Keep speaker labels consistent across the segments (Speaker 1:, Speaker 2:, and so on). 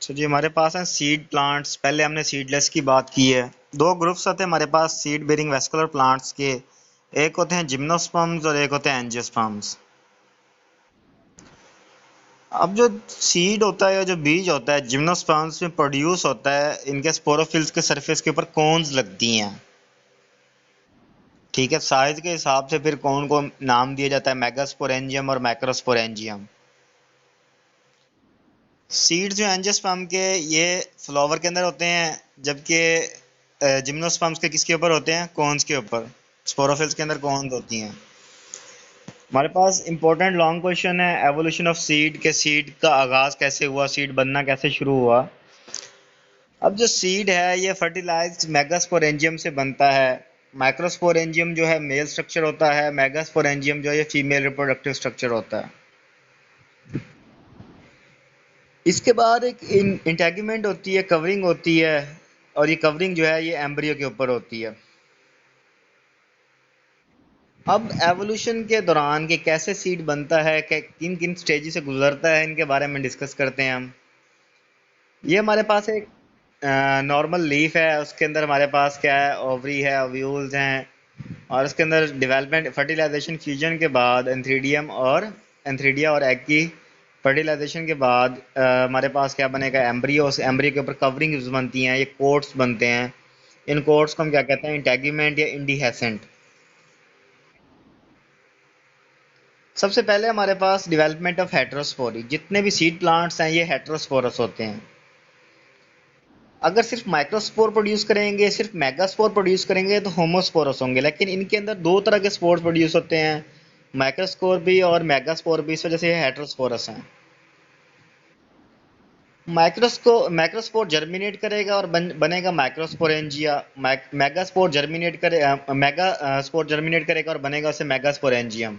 Speaker 1: तो जी हमारे पास हैं सीड प्लांट्स। पहले हमने सीडलेस की बात की है। दो ग्रुप्स होते हैं हमारे पास सीड बेरिंग वेस्कुलर प्लांट्स के। एक होते हैं जिम्नोस्पर्म्स और एक होते हैं एंजियोस्पर्म्स। अब जो सीड होता है या जो बीज होता है जिम्नोस्पर्म्स में प्रोड्यूस होता है, इनके स्पोरोफिल्स के सरफेस के ऊपर कोन्स लगती हैं। ठीक है, साइज के हिसाब से फिर कौन को नाम दिया जाता है मेगास्पोरेंजियम और मैक्रोस्पोरेंजियम। सीड्स जो एंजियोस्पर्म के ये फ्लावर के अंदर होते हैं, जबकि जिम्नोस्पर्म्स के किसके ऊपर होते हैं? कॉन्स के ऊपर। स्पोरोफिल्स के अंदर कॉन्स होती हैं। हमारे पास इंपॉर्टेंट लॉन्ग क्वेश्चन है एवोल्यूशन ऑफ सीड के। सीड का आगाज कैसे हुआ, सीड बनना कैसे शुरू हुआ। अब जो सीड है ये फर्टिलाइज्ड मेगास्पोरेंजियम से बनता है। माइक्रोस्पोरेंजियम जो है मेल स्ट्रक्चर होता है, मेगास्पोरेंजियम जो है ये फीमेल रिप्रोडक्टिव स्ट्रक्चर होता है। इसके बाद एक इंटेगुमेंट होती है, कवरिंग होती है, और ये कवरिंग जो है ये एम्ब्रियो के ऊपर होती है। अब एवोल्यूशन के दौरान कि कैसे सीड बनता है, किन किन स्टेज से गुजरता है, इनके बारे में डिस्कस करते हैं हम। ये हमारे पास एक नॉर्मल लीफ है, उसके अंदर हमारे पास क्या है? ओवरी है, ओव्यूल्स हैं, और उसके अंदर डेवलपमेंट फर्टिलाइजेशन फ्यूजन के बाद एंथ्रीडियम और एंथ्रीडिया और एग की फर्टिलाइजेशन के बाद हमारे पास क्या बनेगा? एम्ब्रियो। उस एम्ब्रियो के ऊपर कवरिंग्स बनती हैं, ये कोट्स बनते हैं। इन कोट्स को हम क्या कहते हैं? इंटेगुमेंट या इंडिहेसेंट। सबसे पहले हमारे पास डेवलपमेंट ऑफ हेटेरोस्पोरी। जितने भी सीड प्लांट्स हैं ये हेटेरोस्पोरस होते हैं। अगर सिर्फ माइक्रोस्पोर प्रोड्यूस करेंगे, सिर्फ मेगास्पोर प्रोड्यूस करेंगे तो होमोस्पोरस होंगे, लेकिन इनके अंदर दो तरह के स्पोर्स प्रोड्यूस होते हैं, माइक्रोस्कोर भी और मेगास्पोर भी। इस वजह से ये हेटेरोस्पोरस हैं। मैक्रोस्पोर जर्मिनेट करेगा और बनेगा माइक्रोस्पोरेंजिया। मेगास्पोर जर्मिनेट करे मेगा स्पोर जर्मिनेट करेगा और बनेगा उसे मेगास्पोरेंजियम।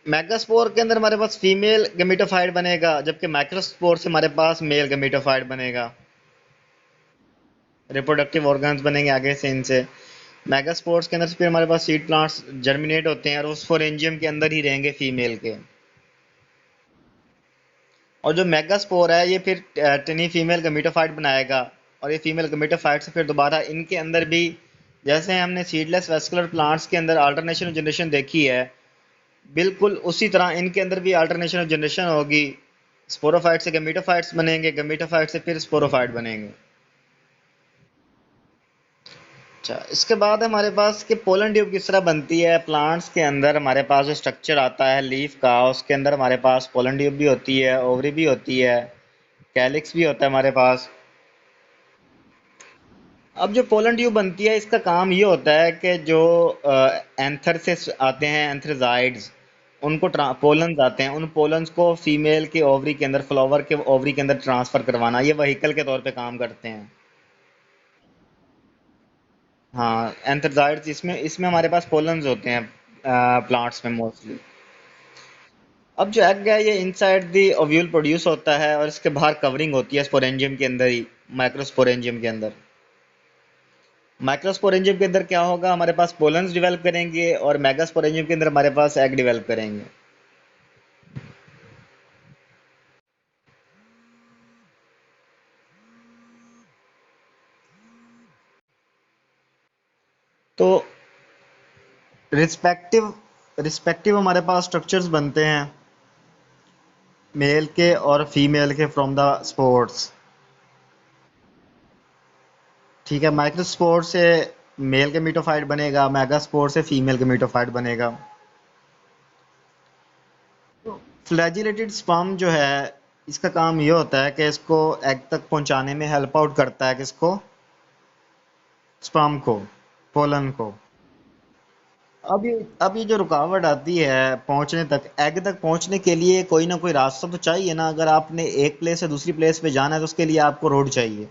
Speaker 1: मैगास्पोर के अंदर हमारे पास फीमेल गमीटोफाइट बनेगा, जबकि माइक्रोस्पोर से हमारे पास मेल गमीटोफाइट बनेगा। रिप्रोडक्टिव ऑर्गन्स बनेंगे आगे से इनसे। मेगास्पोर्स के अंदर से फिर हमारे पास सीड प्लांट्स जर्मिनेट होते हैं और उस फोरेंजियम के अंदर ही रहेंगे फीमेल के। और जो मेगास्पोर है ये फिर टिनी फीमेल गमीटोफाइट बनाएगा, और ये फीमेल गमीटोफाइट से फिर दोबारा इनके अंदर भी, जैसे हमने सीडलेस वेस्कुलर प्लांट्स के अंदर अल्टरनेशन ऑफ जनरेशन देखी है, बिल्कुल उसी तरह इनके अंदर भी अल्टरनेशन ऑफ जनरेशन होगी। स्पोरोफाइट से गमीटोफाइट्स बनेंगे, गमीटोफाइट से फिर स्पोरोफाइट बनेंगे। अच्छा, इसके बाद हमारे पास कि पोलन ट्यूब किस तरह बनती है। प्लांट्स के अंदर हमारे पास जो स्ट्रक्चर आता है लीफ का, उसके अंदर हमारे पास पोलन ट्यूब भी होती है, ओवरी भी होती है, कैलिक्स भी होता है हमारे पास। अब जो पोलन ट्यूब बनती है इसका काम ये होता है कि जो एंथर से आते हैं, एंथ्रेजाइड्स, उनको पोलन्स आते हैं, उन पोलन्स को फीमेल के ओवरी के अंदर, फ्लावर के ओवरी के अंदर ट्रांसफर करवाना, ये वहीकल के तौर पे काम करते हैं। हाँ, एंथ्रेजाइड्स, इसमें इसमें हमारे पास पोलन्स होते हैं प्लांट्स में मोस्टली। अब जो एग है ये इनसाइड द ओव्यूल प्रोड्यूस होता है और इसके बाहर कवरिंग होती है स्पोरेंजियम के अंदर ही, माइक्रोस्पोरेंजियम के अंदर। माइक्रोस्पोरेंजियम के अंदर क्या होगा? हमारे पास पोलन्स डेवलप करेंगे, और मेगास्पोरेंजियम के अंदर हमारे पास एग डेवलप करेंगे। तो रिस्पेक्टिव रिस्पेक्टिव हमारे पास स्ट्रक्चर्स बनते हैं मेल के और फीमेल के फ्रॉम द स्पोर्ट्स। ठीक है, माइक्रोस्पोर से मेल के मीटोफाइट बनेगा, मेगास्पोर से फीमेल के मीटोफाइट बनेगा। फ्लैजिलेटेड स्पर्म जो है इसका काम ये होता है कि इसको एग तक पहुंचाने में हेल्प आउट करता है, किसको? स्पर्म को, पोलन को। अब ये जो रुकावट आती है पहुंचने तक, एग तक पहुंचने के लिए कोई ना कोई रास्ता तो चाहिए ना। अगर आपने एक प्लेस से दूसरी प्लेस पे जाना है तो उसके लिए आपको रोड चाहिए।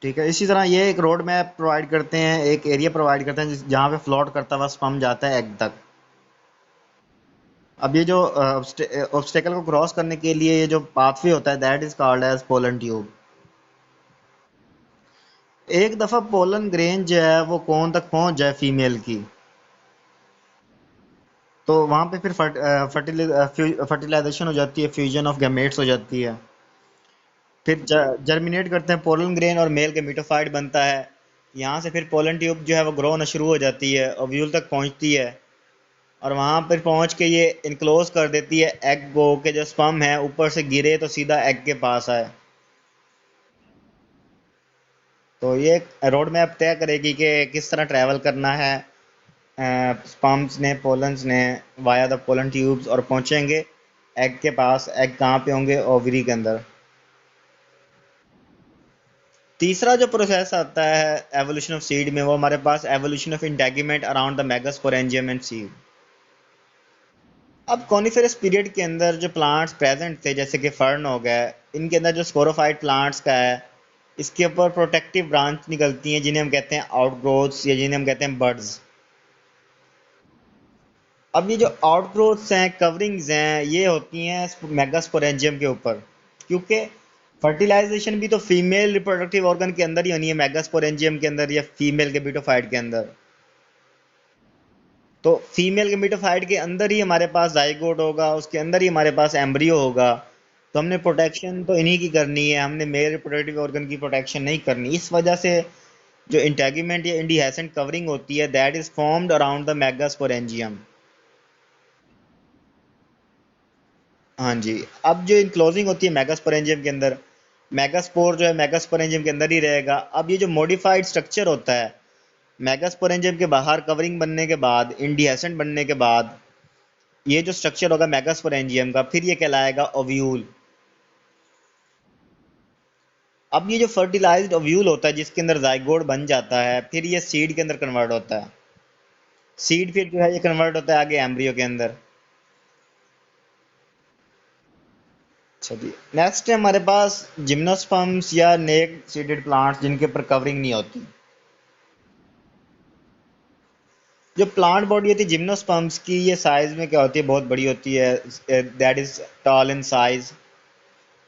Speaker 1: ठीक है, इसी तरह ये एक रोड मैप प्रोवाइड करते हैं, एक एरिया प्रोवाइड करते हैं जहाँ पे फ्लोट करता हुआ स्पर्म जाता है एग तक। अब ये जो ऑब्स्टेकल को क्रॉस करने के लिए ये जो पाथवे होता है that is called as pollen tube. एक दफा पोलन ग्रेन जो है वो कौन तक पहुंच जाए? फीमेल की। तो वहाँ पे फिर फर्टिलाइजेशन हो जाती है, फ्यूजन ऑफ गैमेट्स हो जाती है। फिर जर्मिनेट करते हैं पोलन ग्रेन और मेल गेमिटोफाइट बनता है। यहाँ से फिर पोलन ट्यूब जो है वो ग्रो होना शुरू हो जाती है, ओव्यूल तक पहुँचती है। और वहाँ पर पहुँच के ये इनक्लोज कर देती है एग को, के जो स्पर्म है ऊपर से गिरे तो सीधा एग के पास आए। तो ये रोड मैप तय करेगी कि किस तरह ट्रैवल करना है स्पर्म्स ने, पोलन्स ने, वाया द पोलन ट्यूब्स, और पहुँचेंगे एग के पास। एग कहाँ पे होंगे? ओवरी के अंदर। तीसरा जो प्रोसेस आता है एवोल्यूशन ऑफ सीड में, वो हमारे पास evolution of integument around the megasporangium and seed. अब कॉनिफेरस पीरियड के अंदर जो प्लांट्स प्रेजेंट थे, जैसे कि फर्न हो गया, इनके अंदर जो स्पोरोफाइट प्लांट्स का है, इसके ऊपर प्रोटेक्टिव ब्रांच निकलती हैं जिन्हें हम कहते हैं आउटग्रोथ्स, या जिन्हें हम कहते हैं बर्ड्स। अब ये जो आउटग्रोथ्स हैं, कवरिंग्स हैं, ये होती हैं मेगास्पोरेंजियम के ऊपर, क्योंकि फर्टिलाइजेशन भी तो फीमेल रिप्रोडक्टिव ऑर्गन के अंदर ही होनी है, मेगास्पोरेंजियम के अंदर या फीमेल गेमिटोफाइट के अंदर। तो फीमेल गेमिटोफाइट के अंदर ही हमारे पास जाइगोट होगा, उसके अंदर ही हमारे पास एम्ब्रियो होगा। तो हमने प्रोटेक्शन तो इन्हीं की करनी है, हमने मेल रिप्रोडक्टिव ऑर्गन की प्रोटेक्शन नहीं करनी। इस वजह से जो इंटेगुमेंट या इंडिहेसेंट कवरिंग होती है, that is formed around the megasporangium. हाँ जी। अब जो इनक्लोजिंग होती है मेगास्पोरेंजियम के अंदर, मेगास्पोर जो है मेगास्पोरेंजियम के अंदर ही रहेगा। अब ये जो मॉडिफाइड स्ट्रक्चर होता है मेगास्पोरेंजियम के बाहर, कवरिंग बनने के बाद, इंडिहेसेंट बनने के बाद, ये जो स्ट्रक्चर होगा मेगास्पोरेंजियम का, फिर ये कहलाएगा ओव्यूल। अब ये जो फर्टिलाइज्ड ओव्यूल होता है जिसके अंदर जाइगोट बन जाता है, फिर ये सीड के अंदर कन्वर्ट होता है। सीड फिर जो है ये कन्वर्ट होता है आगे एम्ब्रियो के अंदर। अच्छा जी। नेक्स्ट है हमारे पास जिम्नोस्पर्म्स या नेक सीडेड प्लांट्स जिनके ऊपर कवरिंग नहीं होती। जो प्लांट बॉडी होती है जिम्नोस्पर्म्स की, ये साइज में क्या होती है, बहुत बड़ी होती है, that is tall in size.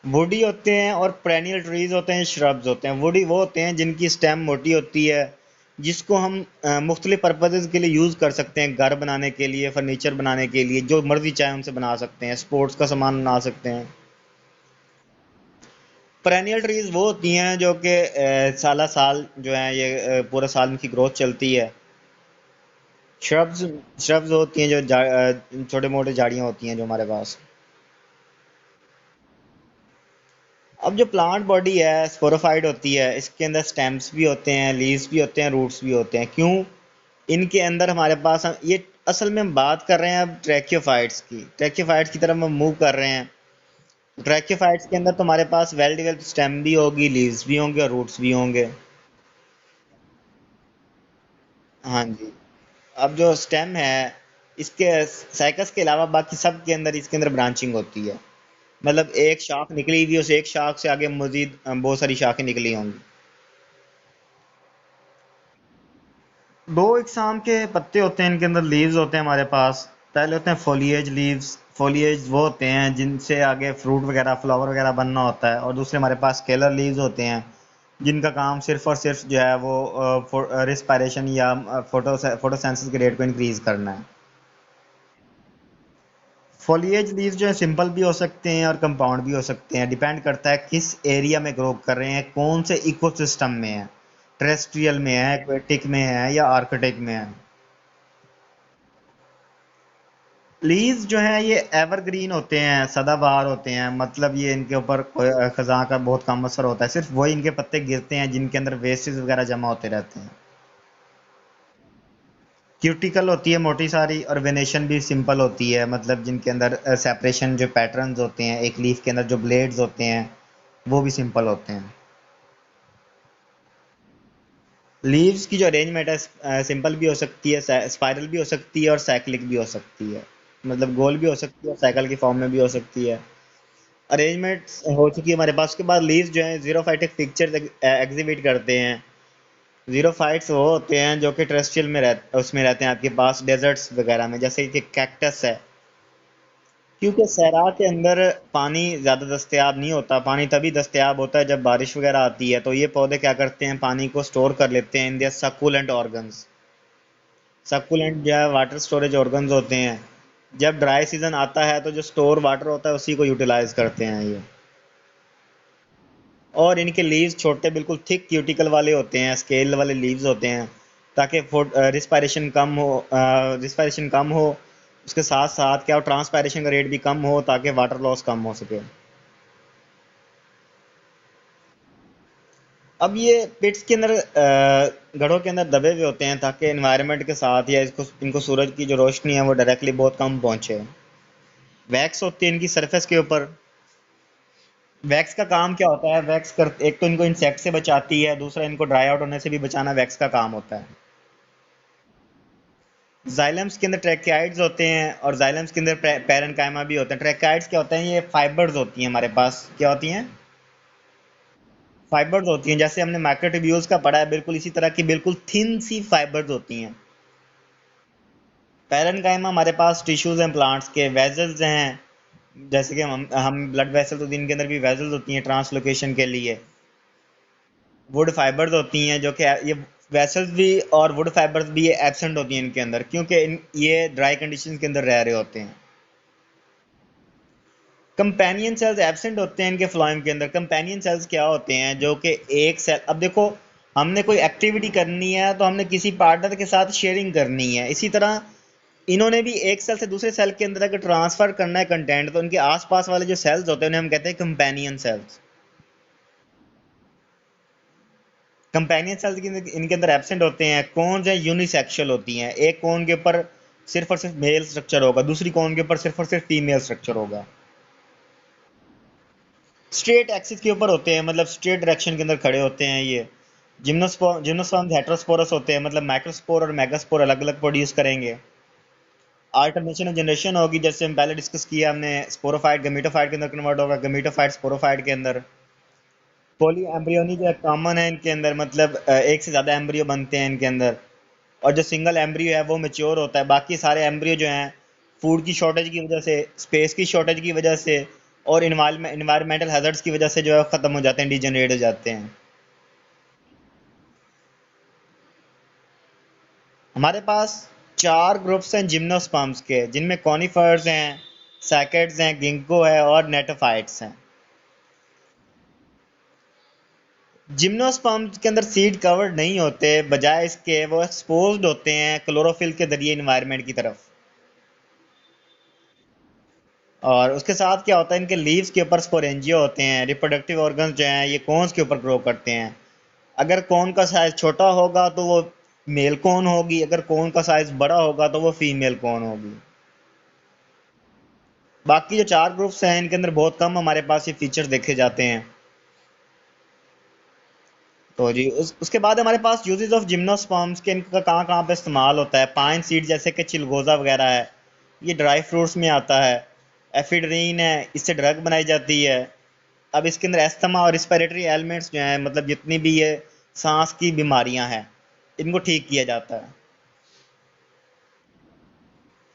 Speaker 1: Woody होते हैं और पेरेनियल ट्रीज होते हैं, श्रब्स होते हैं। वुडी वो होते हैं जिनकी स्टेम मोटी होती है, जिसको हम मुख्तलिफ पर्पजेज़ के लिए यूज़ कर सकते हैं, घर बनाने के लिए, फर्नीचर बनाने के लिए, जो मर्जी चाहे उनसे बना सकते हैं, स्पोर्ट्स का सामान बना सकते हैं। पेरेनियल ट्रीज वो होती हैं जो कि साला साल जो है ये पूरा साल इनकी ग्रोथ चलती है। श्रब्स श्रब्स होती हैं जो छोटे मोटे झाड़ियाँ होती हैं जो हमारे पास। अब जो प्लांट बॉडी है स्पोरोफाइट होती है, इसके अंदर स्टेम्स भी होते हैं, लीव्स भी होते हैं, रूट्स भी होते हैं। क्यों? इनके अंदर हमारे पास हम ये असल में हम बात कर रहे हैं अब ट्रैक्योफाइट्स की, ट्रैक्योफाइट्स की तरफ हम मूव कर रहे हैं। ट्रैक्योफाइट्स के अंदर तो हमारे पास वेल डेवलप्ड स्टेम भी होगी, लीव्स भी होंगे और रूट्स भी होंगे। हाँ जी। अब जो स्टेम है, इसके साइकस के अलावा बाकी सब के अंदर इसके अंदर ब्रांचिंग होती है। मतलब एक शाख निकली हुई, उस एक शाख से आगे मजीद बहुत सारी शाखें निकली होंगी। दो इकसाम के पत्ते होते हैं इनके अंदर, लीव्स होते हैं हमारे पास। पहले होते हैं फोलिएज लीव्स। फोलिएज वो होते हैं जिनसे आगे फ्रूट वगैरह, फ्लावर वगैरह बनना होता है। और दूसरे हमारे पास स्केलर लीव्स होते हैं जिनका काम सिर्फ और सिर्फ जो है वो रिस्पायरेशन या फोटोसेंसिस के रेट को इंक्रीज करना है। फोलिएज लीव्स जो है सिंपल भी हो सकते हैं और कंपाउंड भी हो सकते हैं, डिपेंड करता है किस एरिया में ग्रो कर रहे हैं, कौन से इकोसिस्टम में है, टेरेस्ट्रियल में है, एक्वेटिक में है, या आर्कटिक में है। लीव्स जो है ये एवरग्रीन होते हैं, सदाबहार होते हैं। मतलब ये इनके ऊपर कोई खजा का बहुत कम असर होता है, सिर्फ वही इनके पत्ते गिरते हैं जिनके अंदर वेसिस वगैरह जमा होते रहते हैं। क्यूटिकल होती है मोटी सारी, और वेनेशन भी सिंपल होती है, मतलब जिनके अंदर सेपरेशन जो पैटर्न्स होते हैं एक लीफ के अंदर, जो ब्लेड्स होते हैं वो भी सिंपल होते हैं। लीव्स की जो अरेंजमेंट है सिंपल भी हो सकती है, स्पाइरल भी हो सकती है, और साइक्लिक भी हो सकती है। मतलब गोल भी हो सकती है, साइकिल की फॉर्म में भी हो सकती है। अरेंजमेंट हो चुकी है हमारे पास। उसके बाद लीव्स जो है जीरोफाइटिक पिक्चर एग्जिबिट करते हैं। जीरोफाइट्स वो होते हैं जो कि टेरेस्ट्रियल में उसमें रहते हैं आपके पास डेजर्ट्स वगैरह में, जैसे कि कैक्टस है। क्योंकि सहरा के अंदर पानी ज़्यादा दस्तयाब नहीं होता, पानी तभी दस्तयाब होता है जब बारिश वगैरह आती है। तो ये पौधे क्या करते हैं, पानी को स्टोर कर लेते हैं इन दियर सक्कुलेंट ऑर्गन्स। सक्कुलेंट जो है वाटर स्टोरेज ऑर्गन्स होते हैं। जब ड्राई सीजन आता है तो जो स्टोर वाटर होता है उसी को यूटिलाइज करते हैं ये। और इनके लीव्स छोटे बिल्कुल थिक क्यूटिकल वाले होते हैं, स्केल वाले लीव्स होते हैं, ताकि रिस्पायरेशन कम हो। उसके साथ साथ क्या हो, ट्रांसपायरेशन का रेट भी कम हो ताकि वाटर लॉस कम हो सके। अब ये पिट्स के अंदर गढ़ों के अंदर दबे हुए होते हैं ताकि एनवायरनमेंट के साथ या इसको इनको सूरज की जो रोशनी है वो डायरेक्टली बहुत कम पहुंचे। वैक्स होती है इनकी सरफेस के ऊपर। वैक्स का काम क्या होता है, एक तो इनको इंसेक्ट से बचाती है, दूसरा इनको ड्राई आउट होने से भी बचाना वैक्स का काम होता है। जाइलम्स के अंदर ट्रैकियाइड्स होते हैं और जाइलम्स के अंदर पैरेन्काइमा भी होते हैं। ट्रैकियाइड्स क्या होते हैं, ये फाइबर्स होती हैं हमारे पास, क्या होती हैं, फाइबर्स होती हैं। जैसे हमने माइक्रोट्यूब्यूल्स का पढ़ा है, बिल्कुल इसी तरह की बिल्कुल थिन सी फाइबर्स होती हैं। पैरेन्काइमा हमारे पास टिश्यूज हैं प्लांट्स के, वेजल्स हैं, जैसे कि हम ब्लड वेसल, तो दिन के अंदर भी वेजल्स होती हैं ट्रांसलोकेशन के लिए। वुड फाइबर्स होती हैं जो कि ये वेसल्स भी और वुड फाइबर्स भी ये एब्सेंट होती हैं इनके अंदर, क्योंकि ये ड्राई कंडीशंस के अंदर रह रहे होते हैं। कंपेनियन सेल्स एब्सेंट होते हैं इनके फ्लोएम के अंदर। कंपेनियन सेल्स क्या होते हैं, जो कि एक सेल, अब देखो, हमने कोई एक्टिविटी करनी है तो हमने किसी पार्टनर के साथ शेयरिंग करनी है, इसी तरह इन्होंने भी एक सेल से दूसरे सेल के अंदर अगर ट्रांसफर करना है कंटेंट, तो इनके आसपास वाले जो सेल्स होते हैं उन्हें हम कहते हैं कंपेनियन सेल्स। कंपेनियन सेल्स इनके अंदर एब्सेंट होते हैं। कौन है यूनिसेक्सुअल होती हैं, एक कौन के ऊपर सिर्फ और सिर्फ मेल स्ट्रक्चर होगा, दूसरी कौन के ऊपर सिर्फ और सिर्फ फीमेल स्ट्रक्चर होगा। स्ट्रेट एक्सिस के ऊपर होते हैं, मतलब स्ट्रेट डायरेक्शन के अंदर खड़े होते हैं ये। जिम्नोस्पर्म्स हेटेरोस्पोरस होते हैं, मतलब माइक्रोस्पोर और मेगास्पोर अलग अलग प्रोड्यूस करेंगे। अल्टरनेशन ऑफ जनरेशन होगी, जैसे हम पहले डिस्कस किया हमने, स्पोरोफाइट गमीटोफाइट के अंदर कन्वर्ट होगा, गमीटोफाइट स्पोरोफाइट के अंदर। पॉली एम्ब्रियोनी जो है कॉमन है इनके अंदर, मतलब एक से ज़्यादा एम्ब्रियो बनते हैं इनके अंदर। और जो सिंगल एम्ब्रियो है वो मेच्योर होता है, बाकी सारे एम्ब्रियो जो हैं फूड की शॉर्टेज की वजह से, स्पेस की शॉर्टेज की वजह से और इन्वायरमेंटल हैजर्ड्स की वजह से जो है ख़त्म हो जाते हैं, डिजेनरेट हो जाते हैं। हमारे पास चार ग्रुप्स हैं जिम्नोस्पर्म्स के, जिनमें कॉनिफर्स हैं, सैकेड्स हैं, गिंको है और नेटोफाइट्स हैं। जिम्नोस्पर्म्स के अंदर सीड कवर्ड नहीं होते, बजाय इसके वो एक्सपोज्ड होते हैं क्लोरोफिल के जरिए इन्वायरमेंट की तरफ। और उसके साथ क्या होता है, इनके लीव्स के ऊपर स्पोरेंजिया होते हैं। रिप्रोडक्टिव ऑर्गन्स जो हैं ये कोन्स के ऊपर ग्रो करते हैं। अगर कोन का साइज छोटा होगा तो वो मेल कोन होगी, अगर कोन का साइज बड़ा होगा तो वो फीमेल कोन होगी। बाकी जो चार ग्रुप्स हैं इनके अंदर बहुत कम हमारे पास ये फीचर्स देखे जाते हैं। तो जी उसके बाद हमारे पास यूजेस ऑफ जिम्नोस्पर्म्स के, इनका कहाँ कहाँ पे इस्तेमाल होता है। पाइन सीड जैसे कि चिलगोजा वगैरह है, ये ड्राई फ्रूट्स में आता है। एफिड्रीन है, इससे ड्रग बनाई जाती है। अब इसके अंदर एस्थमा और रिस्पिरेटरी एलिमेंट्स जो हैं, मतलब जितनी भी ये सांस की बीमारियां हैं, इनको ठीक किया जाता है।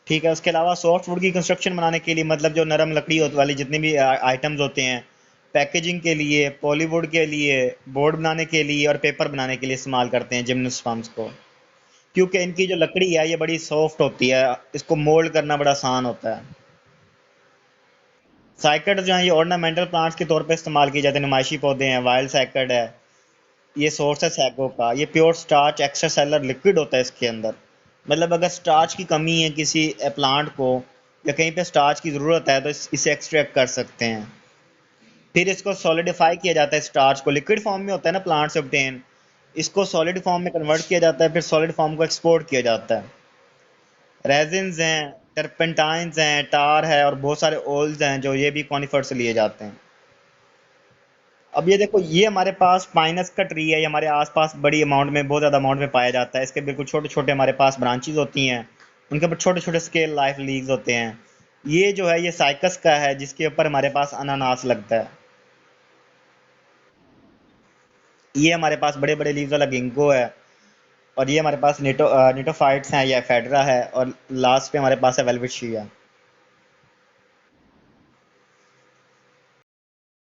Speaker 1: ठीक है, उसके अलावा सॉफ्ट वुड की कंस्ट्रक्शन बनाने के लिए, मतलब जो नरम लकड़ी होने वाली जितने भी आइटम्स होते हैं, पैकेजिंग के लिए, पॉलीवुड के लिए, बोर्ड बनाने के लिए और पेपर बनाने के लिए इस्तेमाल करते हैं जिम्नोस्पर्म्स को, क्योंकि इनकी जो लकड़ी है ये बड़ी सॉफ्ट होती है, इसको मोल्ड करना बड़ा आसान होता है। साइकड जो है ये ऑर्नामेंटल प्लांट्स के तौर पे इस्तेमाल किए जाते हैं, नुमाइशी पौधे हैं। वाइल्ड साइकड है, ये सोर्स है सैगो का। ये pure starch extra cellular liquid होता है इसके अंदर, मतलब अगर स्टार्च की कमी है किसी प्लांट को या कहीं पे स्टार्च की ज़रूरत है तो इसे एक्सट्रैक्ट कर सकते हैं। फिर इसको सॉलिडिफाई किया जाता है, स्टार्च को लिक्विड फॉर्म में होता है ना प्लांट से ऑब्टेन, इसको सॉलिड फॉर्म में कन्वर्ट किया जाता है, फिर सॉलिड फॉर्म को एक्सपोर्ट किया जाता है। रेजिन्स हैं, टर्पेंटाइन्स हैं, टार है और बहुत सारे ऑयल्स हैं जो ये भी कॉनिफर से लिए जाते हैं। अब ये देखो, ये हमारे पास पाइनस का ट्री है, ये हमारे आसपास बड़ी अमाउंट में, बहुत ज़्यादा अमाउंट में पाया जाता है। इसके बिल्कुल छोटे छोटे हमारे पास ब्रांचेज होती हैं, उनके ऊपर छोटे छोटे स्केल लाइफ लीव्स होते हैं। ये जो है ये साइकस का है, जिसके ऊपर हमारे पास अनानास लगता है। ये हमारे पास बड़े बड़े लीव्स वाला गिंको है। और ये हमारे पास निटोफाइट्स हैं या फेडरा है, और लास्ट पे हमारे पास है वेलवेट शिया।